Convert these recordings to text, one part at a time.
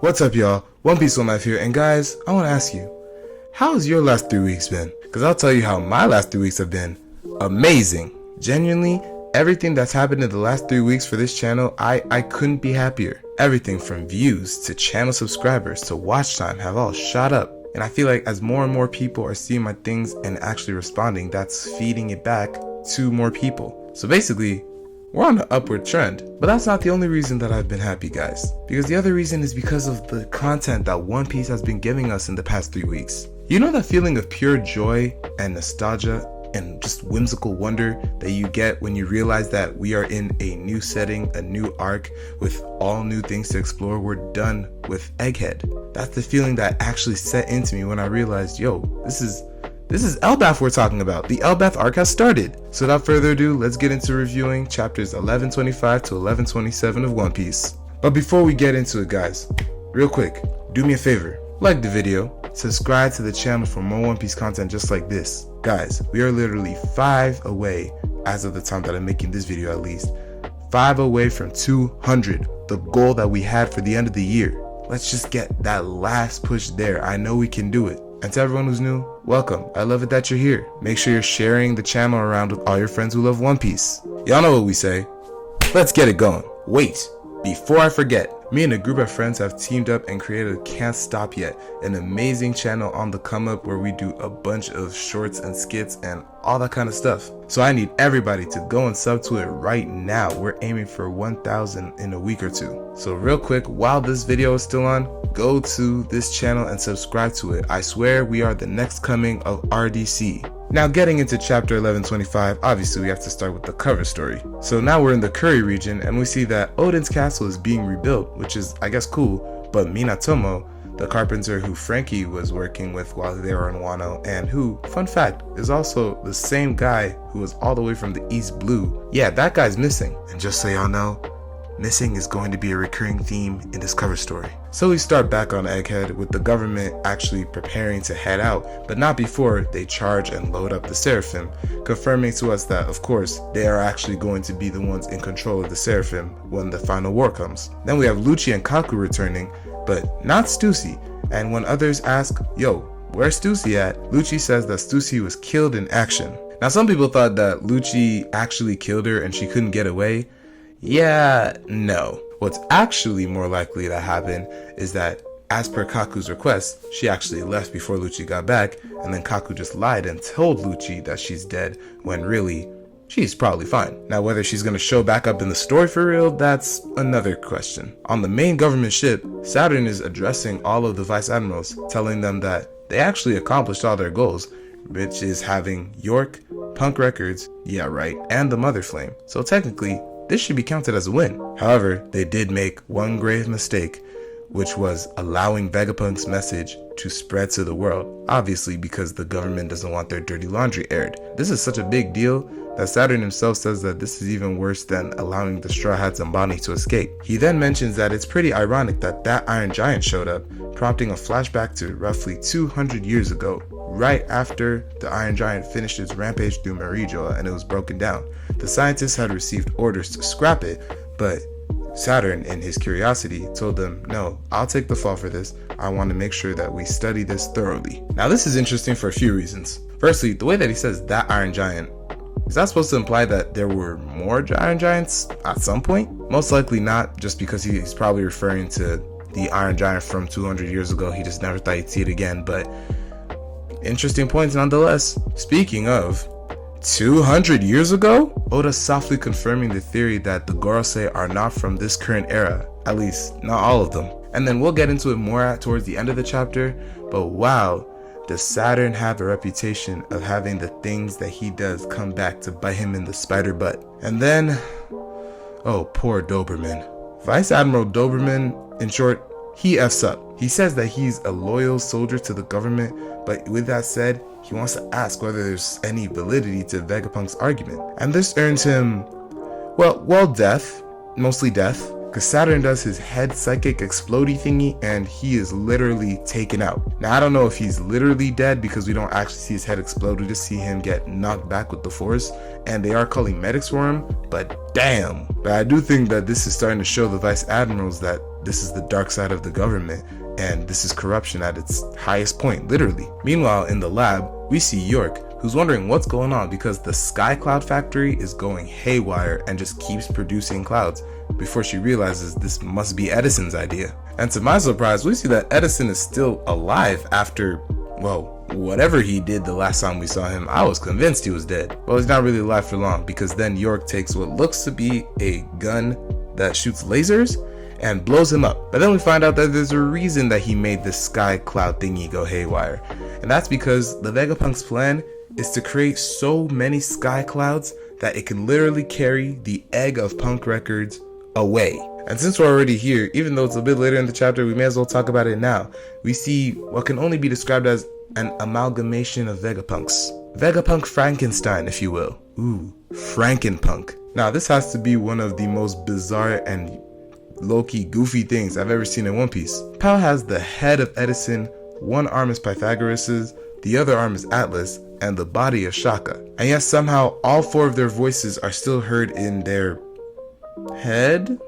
What's up, y'all? One Piece Life here, and guys, I want to ask you, how has your last 3 weeks been? Because I'll tell you how my last 3 weeks have been amazing. Genuinely, everything that's happened in the last 3 weeks for this channel, I couldn't be happier. Everything from views to channel subscribers to watch time have all shot up. And I feel like as more and more people are seeing my things and actually responding, that's feeding it back to more people. So basically, we're on an upward trend. But that's not the only reason that I've been happy, guys. Because the other reason is because of the content that One Piece has been giving us in the past 3 weeks. You know that feeling of pure joy and nostalgia and just whimsical wonder that you get when you realize that we are in a new setting, a new arc with all new things to explore. We're done with Egghead. That's the feeling that actually set into me when I realized, yo, this is Elbaf we're talking about. The Elbaf arc has started. So without further ado, let's get into reviewing chapters 1125 to 1127 of One Piece. But before we get into it, guys, real quick, do me a favor, like the video, subscribe to the channel for more One Piece content just like this. Guys, we are literally 5 away, as of the time that I'm making this video at least, 5 away from 200, the goal that we had for the end of the year. Let's just get that last push there. I know we can do it. And to everyone who's new, welcome. I love it that you're here. Make sure you're sharing the channel around with all your friends who love One Piece. Y'all know what we say. Let's get it going. Wait, before I forget, me and a group of friends have teamed up and created Can't Stop Yet, an amazing channel on the come up where we do a bunch of shorts and skits and all that kind of stuff. So I need everybody to go and sub to it right now. We're aiming for 1,000 in a week or two. So real quick, while this video is still on, go to this channel and subscribe to it. I swear we are the next coming of RDC. Now getting into chapter 1125, obviously we have to start with the cover story. So now we're in the Curry region and we see that Odin's castle is being rebuilt, which is I guess cool, but Minatomo, the carpenter who Frankie was working with while they were in Wano, and who, fun fact, is also the same guy who was all the way from the East Blue. Yeah, that guy's missing. And just so y'all know, missing is going to be a recurring theme in this cover story. So we start back on Egghead with the government actually preparing to head out, but not before they charge and load up the Seraphim, confirming to us that of course they are actually going to be the ones in control of the Seraphim when the final war comes. Then we have Lucci and Kaku returning, but not Stussy, and when others ask, yo, where's Stussy at? Lucci says that Stussy was killed in action. Now some people thought that Lucci actually killed her and she couldn't get away. Yeah, no. What's actually more likely to happen is that, as per Kaku's request, she actually left before Lucci got back, and then Kaku just lied and told Lucci that she's dead, when really, she's probably fine. Now whether she's gonna show back up in the story for real, that's another question. On the main government ship, Saturn is addressing all of the Vice Admirals, telling them that they actually accomplished all their goals, which is having York, Punk Records, yeah right, and the Mother Flame. So technically, this should be counted as a win. However, they did make one grave mistake, which was allowing Vegapunk's message to spread to the world, obviously because the government doesn't want their dirty laundry aired. This is such a big deal that Saturn himself says that this is even worse than allowing the Straw Hats and Bonnie to escape. He then mentions that it's pretty ironic that Iron Giant showed up, prompting a flashback to roughly 200 years ago, right after the Iron Giant finished its rampage through Marijoa and it was broken down. The scientists had received orders to scrap it, but Saturn, in his curiosity, told them, no, I'll take the fall for this. I want to make sure that we study this thoroughly. Now this is interesting for a few reasons. Firstly, the way that he says that Iron Giant, is that supposed to imply that there were more Iron Giants at some point? Most likely not, just because he's probably referring to the Iron Giant from 200 years ago. He just never thought he'd see it again, but interesting points nonetheless. Speaking of 200 years ago? Oda softly confirming the theory that the Gorosei are not from this current era, at least not all of them. And then we'll get into it more towards the end of the chapter, but wow, does Saturn have a reputation of having the things that he does come back to bite him in the spider butt. And then, oh, poor Doberman. Vice Admiral Doberman, in short, he F's up. He says that he's a loyal soldier to the government, but with that said, he wants to ask whether there's any validity to Vegapunk's argument. And this earns him, well, death. Mostly death. Because Saturn does his head psychic explodey thingy and he is literally taken out. Now I don't know if he's literally dead because we don't actually see his head explode. We just see him get knocked back with the force, and they are calling medics for him, but damn. But I do think that this is starting to show the Vice Admirals that this is the dark side of the government, and this is corruption at its highest point, literally. Meanwhile, in the lab, we see York, who's wondering what's going on because the Sky Cloud factory is going haywire and just keeps producing clouds, before she realizes this must be Edison's idea. And to my surprise, we see that Edison is still alive after, well, whatever he did the last time we saw him. I was convinced he was dead. Well, he's not really alive for long, because then York takes what looks to be a gun that shoots lasers and blows him up. But then we find out that there's a reason that he made this Sky Cloud thingy go haywire. And that's because the Vegapunk's plan is to create so many Sky Clouds that it can literally carry the egg of punk records away. And since we're already here, even though it's a bit later in the chapter, we may as well talk about it now. We see what can only be described as an amalgamation of Vegapunks. Vegapunk Frankenstein, if you will. Ooh, Frankenpunk. Now, this has to be one of the most bizarre and low-key goofy things I've ever seen in One Piece. Pal has the head of Edison, one arm is Pythagoras's, the other arm is Atlas, and the body of Shaka. And yet somehow all four of their voices are still heard in their head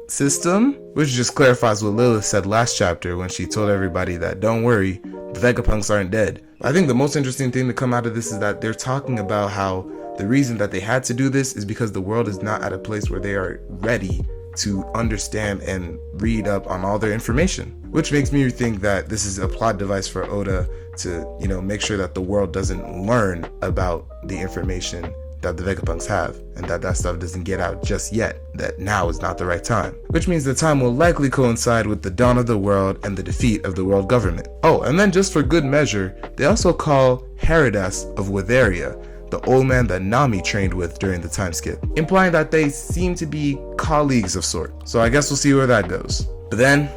system, which just clarifies what Lilith said last chapter when she told everybody that don't worry, the Vegapunks aren't dead. I think the most interesting thing to come out of this is that they're talking about how the reason that they had to do this is because the world is not at a place where they are ready to understand and read up on all their information, which makes me think that this is a plot device for Oda to, make sure that the world doesn't learn about the information that the Vegapunks have, and that stuff doesn't get out just yet, that now is not the right time. Which means the time will likely coincide with the dawn of the world and the defeat of the world government. Oh, and then just for good measure, they also call Heridas of Witheria, the old man that Nami trained with during the time skip, implying that they seem to be colleagues of sort. So I guess we'll see where that goes. But then,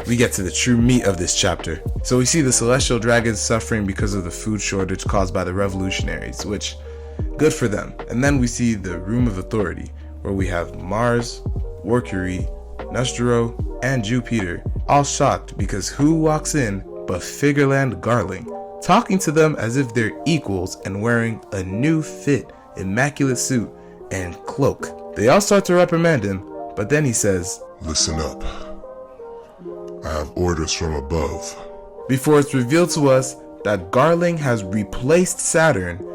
we get to the true meat of this chapter. So we see the celestial dragons suffering because of the food shortage caused by the revolutionaries, which, good for them. And then we see the Room of Authority, where we have Mars, Mercury, Nostro, and Jupiter, all shocked because who walks in but Figureland Garling, talking to them as if they're equals and wearing a new fit, immaculate suit and cloak. They all start to reprimand him, but then he says, "Listen up. I have orders from above." Before it's revealed to us that Garling has replaced Saturn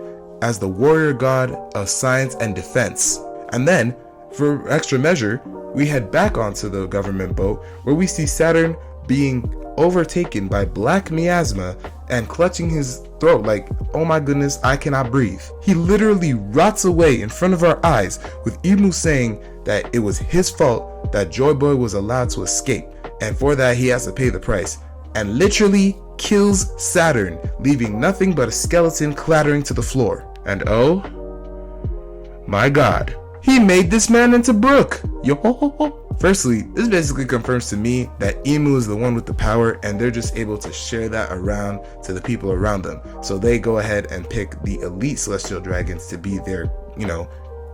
as the warrior god of science and defense. And then, for extra measure, we head back onto the government boat where we see Saturn being overtaken by Black Miasma and clutching his throat like, oh my goodness, I cannot breathe. He literally rots away in front of our eyes, with Imu saying that it was his fault that Joy Boy was allowed to escape, and for that he has to pay the price, and literally kills Saturn, leaving nothing but a skeleton clattering to the floor. And oh my god, he made this man into Brook. Yo. Firstly, this basically confirms to me that Imu is the one with the power, and they're just able to share that around to the people around them. So they go ahead and pick the elite celestial dragons to be their,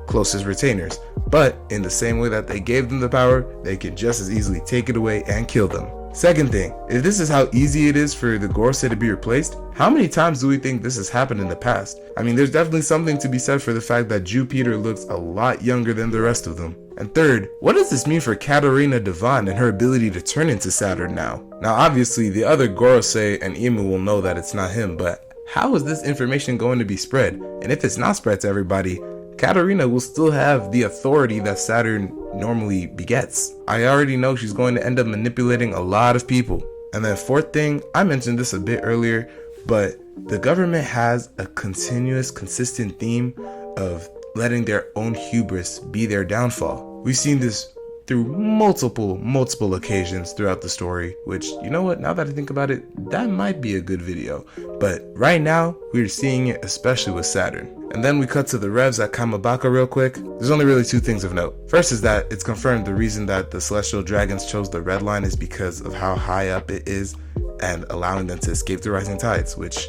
closest retainers. But in the same way that they gave them the power, they can just as easily take it away and kill them. Second thing, if this is how easy it is for the Gorosei to be replaced, how many times do we think this has happened in the past? I mean, there's definitely something to be said for the fact that Jupiter looks a lot younger than the rest of them. And third, what does this mean for Katarina Devon and her ability to turn into Saturn now? Now obviously the other Gorosei and Imu will know that it's not him, but how is this information going to be spread? And if it's not spread to everybody, Katarina will still have the authority that Saturn normally begets. I already know she's going to end up manipulating a lot of people. And then fourth thing, I mentioned this a bit earlier, but the government has a continuous, consistent theme of letting their own hubris be their downfall. We've seen this through multiple occasions throughout the story, which, you know what, now that I think about it, that might be a good video. But right now, we're seeing it especially with Saturn. And then we cut to the revs at Kamabaka real quick. There's only really two things of note. First is that it's confirmed the reason that the Celestial Dragons chose the red line is because of how high up it is and allowing them to escape the rising tides, which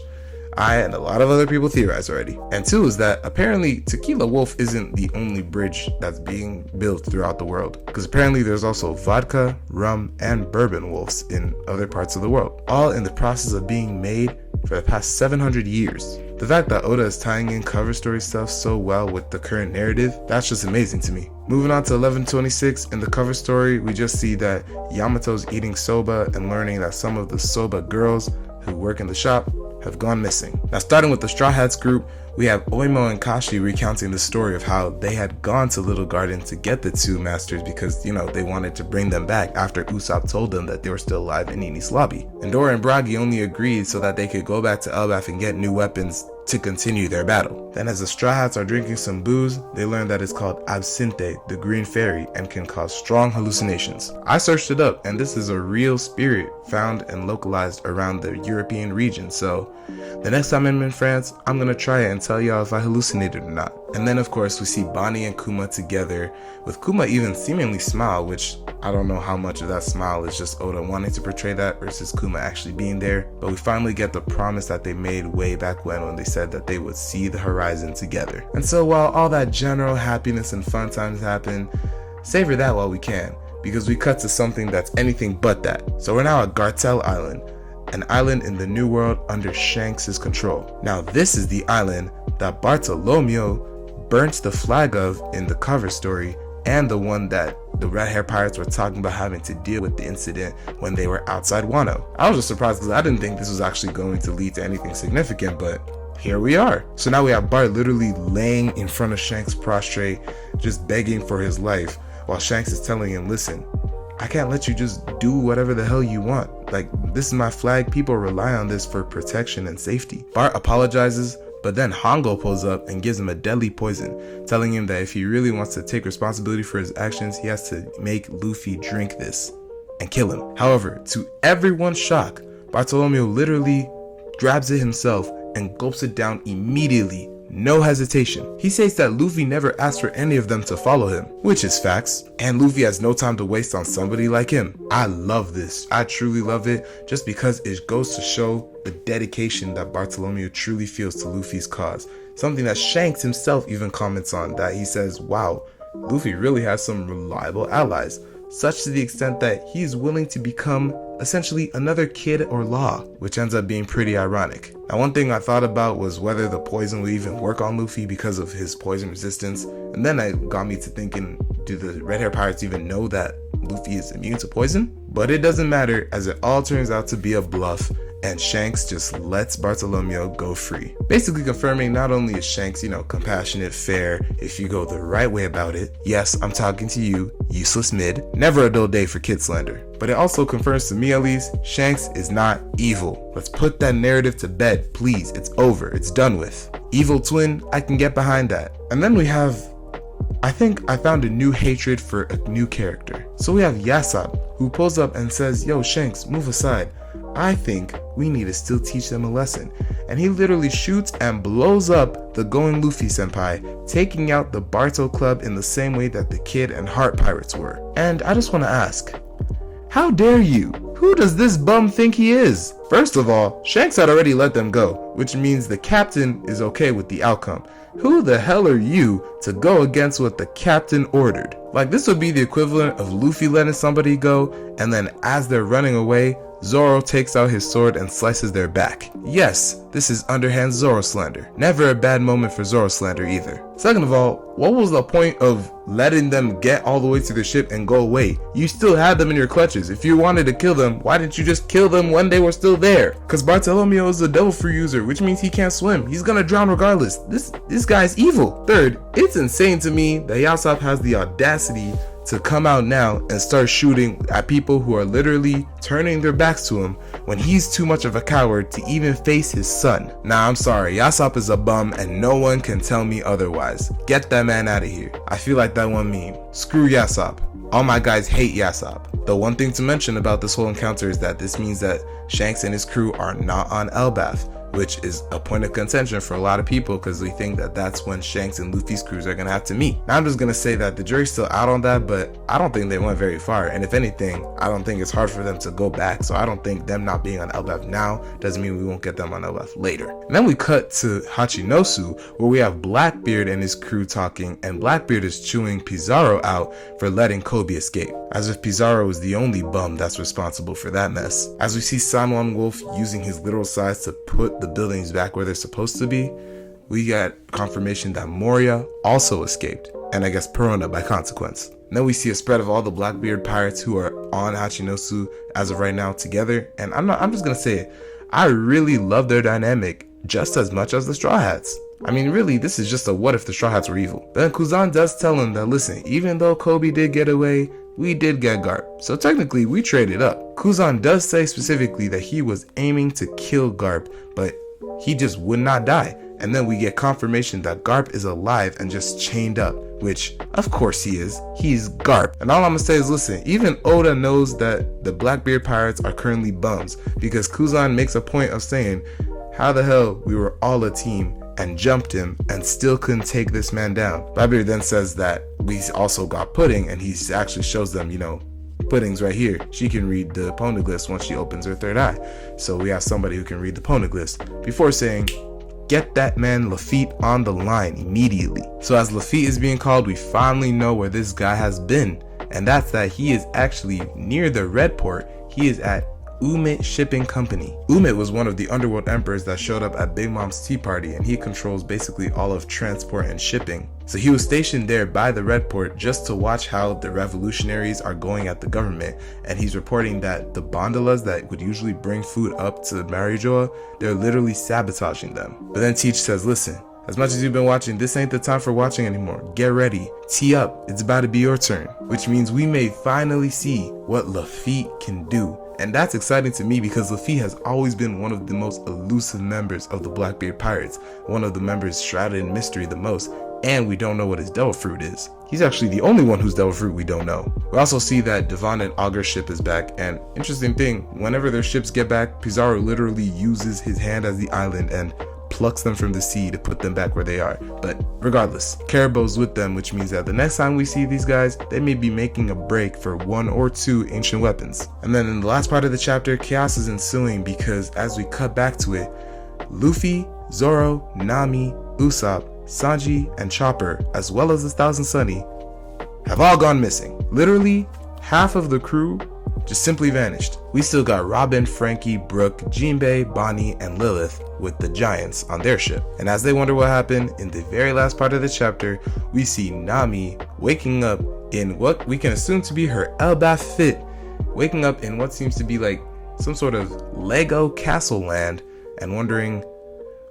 I and a lot of other people theorize already. And two is that apparently Tequila Wolf isn't the only bridge that's being built throughout the world, because apparently there's also vodka, rum, and bourbon wolves in other parts of the world, all in the process of being made for the past 700 years. The fact that Oda is tying in cover story stuff so well with the current narrative, that's just amazing to me. Moving on to 1126, in the cover story, we just see that Yamato's eating soba and learning that some of the soba girls who work in the shop have gone missing. Now, starting with the Straw Hats group, we have Oimo and Kashi recounting the story of how they had gone to Little Garden to get the two masters because, they wanted to bring them back after Usopp told them that they were still alive in Nini's lobby. And Dora and Bragi only agreed so that they could go back to Elbaf and get new weapons to continue their battle. Then as the Straw Hats are drinking some booze, they learn that it's called Absinthe, the green fairy, and can cause strong hallucinations. I searched it up, and this is a real spirit found and localized around the European region, so the next time I'm in France, I'm gonna try it and tell y'all if I hallucinated or not. And then of course we see Bonnie and Kuma together, with Kuma even seemingly smile, which I don't know how much of that smile is just Oda wanting to portray that versus Kuma actually being there, but we finally get the promise that they made way back when they said that they would see the horizon together. And so while all that general happiness and fun times happen, savor that while we can, because we cut to something that's anything but that. So we're now at Gartel Island, an island in the New World under Shanks' control. Now this is the island that Bartolomeo burnt the flag of in the cover story, and the one that the Red Hair Pirates were talking about having to deal with the incident when they were outside Wano. I was just surprised because I didn't think this was actually going to lead to anything significant, but here we are. So now we have Bart literally laying in front of Shanks prostrate, just begging for his life, while Shanks is telling him, listen, I can't let you just do whatever the hell you want. Like, this is my flag, people rely on this for protection and safety. Bart apologizes, but then Hongo pulls up and gives him a deadly poison, telling him that if he really wants to take responsibility for his actions, he has to make Luffy drink this and kill him. However, to everyone's shock, Bartolomeo literally grabs it himself and gulps it down immediately, no hesitation. He states that Luffy never asked for any of them to follow him, which is facts, and Luffy has no time to waste on somebody like him. I love this. I truly love it, just because it goes to show the dedication that Bartolomeo truly feels to Luffy's cause. Something that Shanks himself even comments on, that he says, wow, Luffy really has some reliable allies, such to the extent that he is willing to become essentially another Kid or Law, which ends up being pretty ironic. Now, one thing I thought about was whether the poison would even work on Luffy because of his poison resistance, and then it got me to thinking, do the Red Hair Pirates even know that Luffy is immune to poison? But it doesn't matter, as it all turns out to be a bluff, and Shanks just lets Bartolomeo go free. Basically confirming not only is Shanks, compassionate, fair, if you go the right way about it. Yes, I'm talking to you, useless mid. Never a dull day for kid slander. But it also confirms to me at least, Shanks is not evil. Let's put that narrative to bed, please. It's over, it's done with. Evil twin, I can get behind that. And then we have, I think I found a new hatred for a new character. So we have YASOPP, who pulls up and says, yo Shanks, move aside. I think we need to still teach them a lesson. And he literally shoots and blows up the Going Luffy senpai, taking out the Barto Club in the same way that the Kid and Heart Pirates were. And I just want to ask, how dare you? Who does this bum think he is? First of all, Shanks had already let them go, which means the captain is okay with the outcome. Who the hell are you to go against what the captain ordered? Like, this would be the equivalent of Luffy letting somebody go, and then as they're running away, Zoro takes out his sword and slices their back. Yes, this is underhand Zoro slander. Never a bad moment for Zoro slander either. Second of all, what was the point of letting them get all the way to the ship and go away? You still had them in your clutches. If you wanted to kill them, why didn't you just kill them when they were still there? Cause Bartolomeo is a devil fruit user, which means he can't swim. He's gonna drown regardless. This guy's evil. Third, it's insane to me that YASOPP has the audacity to come out now and start shooting at people who are literally turning their backs to him when he's too much of a coward to even face his son. Nah, I'm sorry, YASOPP is a bum and no one can tell me otherwise. Get that man out of here. I feel like that one meme. Screw YASOPP. All my guys hate YASOPP. The one thing to mention about this whole encounter is that this means that Shanks and his crew are not on Elbaf, which is a point of contention for a lot of people because we think that that's when Shanks and Luffy's crews are going to have to meet. Now I'm just going to say that the jury's still out on that, but I don't think they went very far. And if anything, I don't think it's hard for them to go back. So I don't think them not being on Elbaf now doesn't mean we won't get them on Elbaf later. And then we cut to Hachinosu, where we have Blackbeard and his crew talking, and Blackbeard is chewing Pizarro out for letting Kobe escape, as if Pizarro is the only bum that's responsible for that mess. As we see Sanwan Wolf using his literal size to put the the buildings back where they're supposed to be, we got confirmation that Moria also escaped, and I guess Perona by consequence. And then we see a spread of all the Blackbeard pirates who are on Hachinosu as of right now together, and I'm just gonna say it, I really love their dynamic just as much as the Straw Hats. I mean, really, this is just a what if the Straw Hats were evil. Then Kuzan does tell him that, listen, even though Kobe did get away, we did get Garp. So technically, we traded up. Kuzan does say specifically that he was aiming to kill Garp, but he just would not die. And then we get confirmation that Garp is alive and just chained up, which of course he is. He's Garp. And all I'm gonna say is, listen, even Oda knows that the Blackbeard pirates are currently bums, because Kuzan makes a point of saying, how the hell we were all a team and jumped him and still couldn't take this man down. Blackbeard then says that we also got Pudding, and he actually shows them, Pudding's right here. She can read the poneglyphs once she opens her third eye. So we have somebody who can read the poneglyphs before saying, get that man Lafitte on the line immediately. So as Lafitte is being called, we finally know where this guy has been, and that's that he is actually near the Red Port. He is at Umit Shipping Company. Umit was one of the underworld emperors that showed up at Big Mom's tea party, and he controls basically all of transport and shipping. So he was stationed there by the Red Port just to watch how the revolutionaries are going at the government, and he's reporting that the Bondolas that would usually bring food up to Marijoa, they're literally sabotaging them. But then Teach says, listen, as much as you've been watching, this ain't the time for watching anymore. Get ready. Tee up. It's about to be your turn. Which means we may finally see what Lafitte can do. And that's exciting to me because Lafitte has always been one of the most elusive members of the Blackbeard Pirates, one of the members shrouded in mystery the most, and we don't know what his devil fruit is. He's actually the only one whose devil fruit we don't know. We also see that Devon and Augur's ship is back, and interesting thing, whenever their ships get back, Pizarro literally uses his hand as the island and plucks them from the sea to put them back where they are. But regardless, Carabo's with them, which means that the next time we see these guys, they may be making a break for 1 or 2 ancient weapons. And then in the last part of the chapter, chaos is ensuing because as we cut back to it, Luffy, Zoro, Nami, Usopp, Sanji, and Chopper, as well as the Thousand Sunny, have all gone missing. Literally, half of the crew just simply vanished. We still got Robin, Frankie, Brooke, Jinbei, Bonnie, and Lilith with the Giants on their ship. And as they wonder what happened, in the very last part of the chapter, we see Nami waking up in what we can assume to be her Elbaf fit, waking up in what seems to be like some sort of Lego castle land and wondering,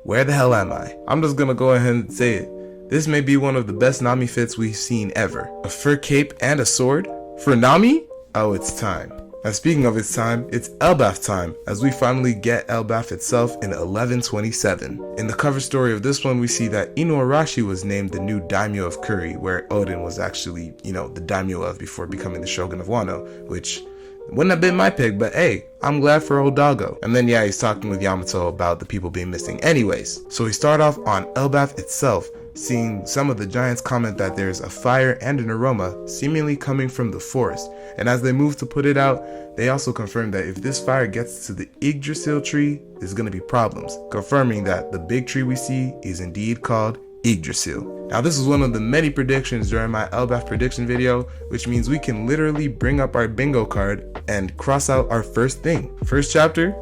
where the hell am I? I'm just gonna go ahead and say it. This may be one of the best Nami fits we've seen ever. A fur cape and a sword? For Nami? Oh, it's time. And speaking of its time, it's Elbaf time, as we finally get Elbaf itself in 1127. In the cover story of this one, we see that Inuarashi was named the new daimyo of Kuri, where Odin was actually, the daimyo of before becoming the shogun of Wano, which wouldn't have been my pick, but hey, I'm glad for old doggo. And then he's talking with Yamato about the people being missing. Anyways, so we start off on Elbaf itself, seeing some of the giants comment that there's a fire and an aroma seemingly coming from the forest. And as they move to put it out, they also confirm that if this fire gets to the Yggdrasil tree, there's going to be problems, confirming that the big tree we see is indeed called Yggdrasil. Now this is one of the many predictions during my Elbaf prediction video, which means we can literally bring up our bingo card and cross out our first thing. First chapter,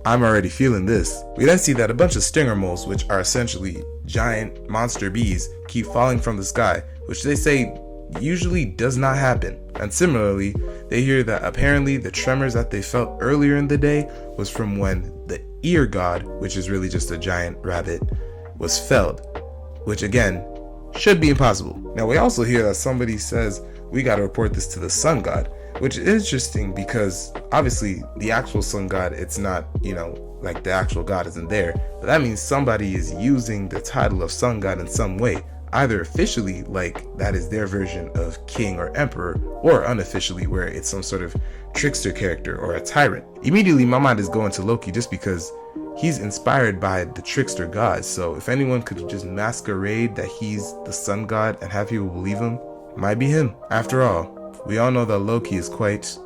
I'm already feeling this. We then see that a bunch of stinger moles, which are essentially giant monster bees, keep falling from the sky, which they say usually does not happen. And similarly, they hear that apparently the tremors that they felt earlier in the day was from when the ear god, which is really just a giant rabbit, was felled, which again should be impossible. Now we also hear that somebody says we got to report this to the sun god, which is interesting because obviously the actual sun god, it's not, like the actual god isn't there, but that means somebody is using the title of sun god in some way, either officially, like that is their version of king or emperor, or unofficially where it's some sort of trickster character or a tyrant. Immediately my mind is going to Loki just because he's inspired by the trickster gods, so if anyone could just masquerade that he's the sun god and have people believe him, it might be him. After all, we all know that Loki is quite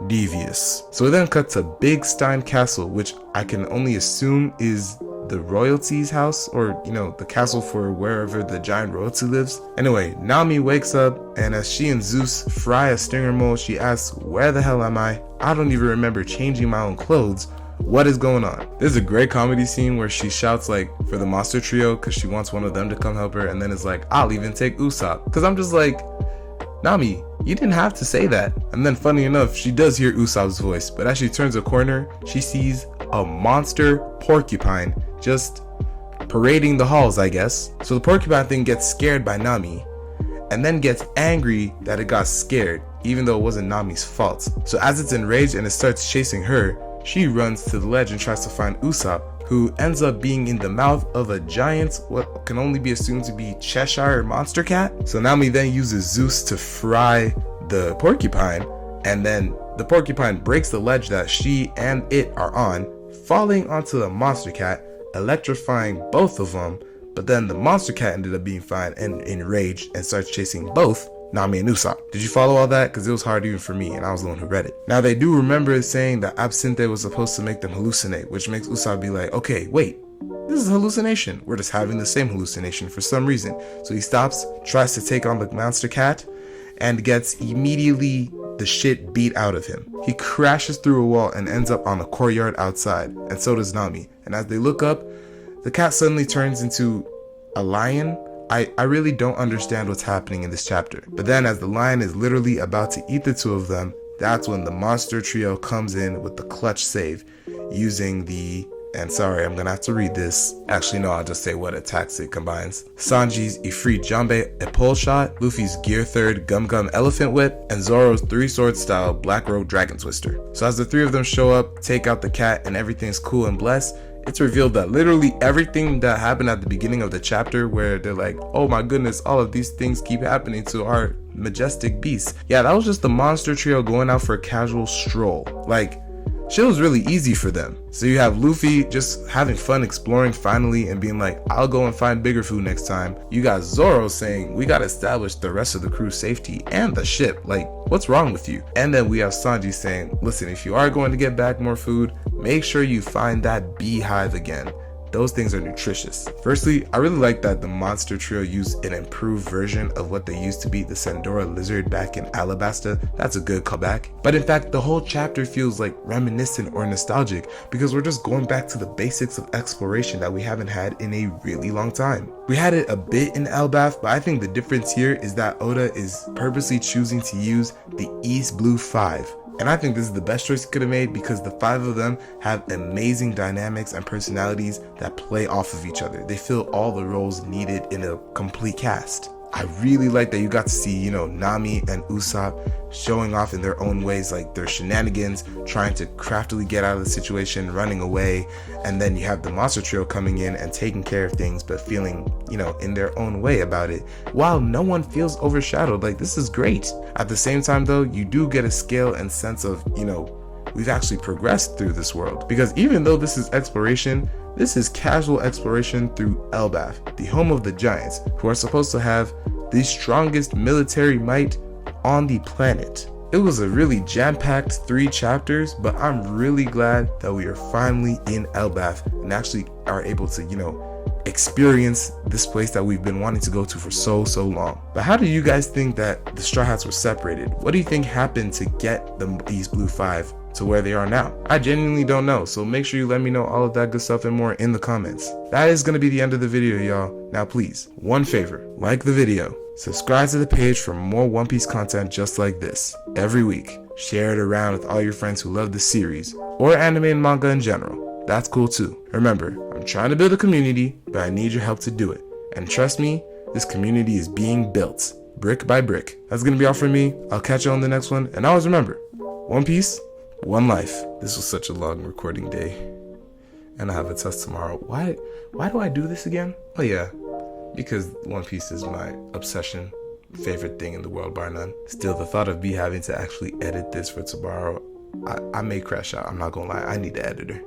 devious. So we then cut to Big Stein Castle, which I can only assume is the royalty's house, or the castle for wherever the giant royalty lives. Anyway, Nami wakes up, and as she and Zeus fry a stinger mole, she asks, where the hell am I? I don't even remember changing my own clothes. what is going on? There's a great comedy scene where she shouts like for the monster trio because she wants one of them to come help her, and then it's like, I'll even take Usopp. Because I'm just like, Nami, you didn't have to say that. And then funny enough, she does hear Usopp's voice, but as she turns a corner, she sees a monster porcupine just parading the halls, I guess. So the porcupine thing gets scared by Nami and then gets angry that it got scared, even though it wasn't Nami's fault. So as it's enraged and it starts chasing her, she runs to the ledge and tries to find Usopp, who ends up being in the mouth of a giant, what can only be assumed to be Cheshire monster cat. So Nami then uses Zeus to fry the porcupine, and then the porcupine breaks the ledge that she and it are on, falling onto the monster cat, electrifying both of them. But then the monster cat ended up being fine and enraged and starts chasing both Nami and Usopp. Did you follow all that? Because it was hard even for me, and I was the one who read it. Now they do remember saying that absinthe was supposed to make them hallucinate, which makes Usopp be like, okay, wait, this is a hallucination. We're just having the same hallucination for some reason. So he stops, tries to take on the monster cat, and gets immediately the shit beat out of him. He crashes through a wall and ends up on a courtyard outside, and so does Nami. And as they look up, the cat suddenly turns into a lion. I really don't understand what's happening in this chapter. But then as the lion is literally about to eat the two of them, that's when the monster trio comes in with the clutch save using the, and sorry, I'm gonna have to read this. Actually, no, I'll just say what attacks it combines. Sanji's Ifrit Jambe Epole Shot, Luffy's Gear Third Gum Gum Elephant Whip, and Zoro's 3-sword style Black Road Dragon Twister. So as the three of them show up, take out the cat, and everything's cool and blessed, it's revealed that literally everything that happened at the beginning of the chapter, where they're like, oh my goodness, all of these things keep happening to our majestic beast. Yeah, that was just the monster trio going out for a casual stroll. Like, shit was really easy for them. So you have Luffy just having fun exploring finally and being like, I'll go and find bigger food next time. You got Zoro saying, we gotta establish the rest of the crew's safety and the ship. Like, what's wrong with you? And then we have Sanji saying, listen, if you are going to get back more food, make sure you find that beehive again. Those things are nutritious. Firstly, I really like that the monster trio used an improved version of what they used to be the Sandora lizard back in Alabasta. That's a good callback. But in fact, the whole chapter feels like reminiscent or nostalgic because we're just going back to the basics of exploration that we haven't had in a really long time. We had it a bit in Elbaf, but I think the difference here is that Oda is purposely choosing to use the East Blue 5. And I think this is the best choice he could have made because the 5 of them have amazing dynamics and personalities that play off of each other. They fill all the roles needed in a complete cast. I really like that you got to see, Nami and Usopp showing off in their own ways, like their shenanigans, trying to craftily get out of the situation, running away, and then you have the monster trio coming in and taking care of things, but feeling, in their own way about it, while no one feels overshadowed. Like, this is great. At the same time, though, you do get a scale and sense of, we've actually progressed through this world. Because even though this is exploration, this is casual exploration through Elbaf, the home of the giants, who are supposed to have the strongest military might on the planet. It was a really jam-packed 3 chapters, but I'm really glad that we are finally in Elbaf and actually are able to, experience this place that we've been wanting to go to for so long. But how do you guys think that the Straw Hats were separated? What do you think happened to get the East Blue 5 to where they are now? I genuinely don't know, so make sure you let me know all of that good stuff and more in the comments. That is going to be the end of the video, y'all. Now please, one favor, like the video, subscribe to the page for more One Piece content just like this every week. Share it around with all your friends who love the series or anime and manga in general. That's cool too. Remember, I'm trying to build a community, but I need your help to do it. And trust me, this community is being built brick by brick. That's going to be all from me. I'll catch you on the next one. And always remember, One Piece, one life. This was such a long recording day, and I have a test tomorrow. Why do I do this again? Oh yeah, because One Piece is my obsession, favorite thing in the world bar none. Still, the thought of me having to actually edit this for tomorrow, I may crash out. I'm not gonna lie, I need an editor.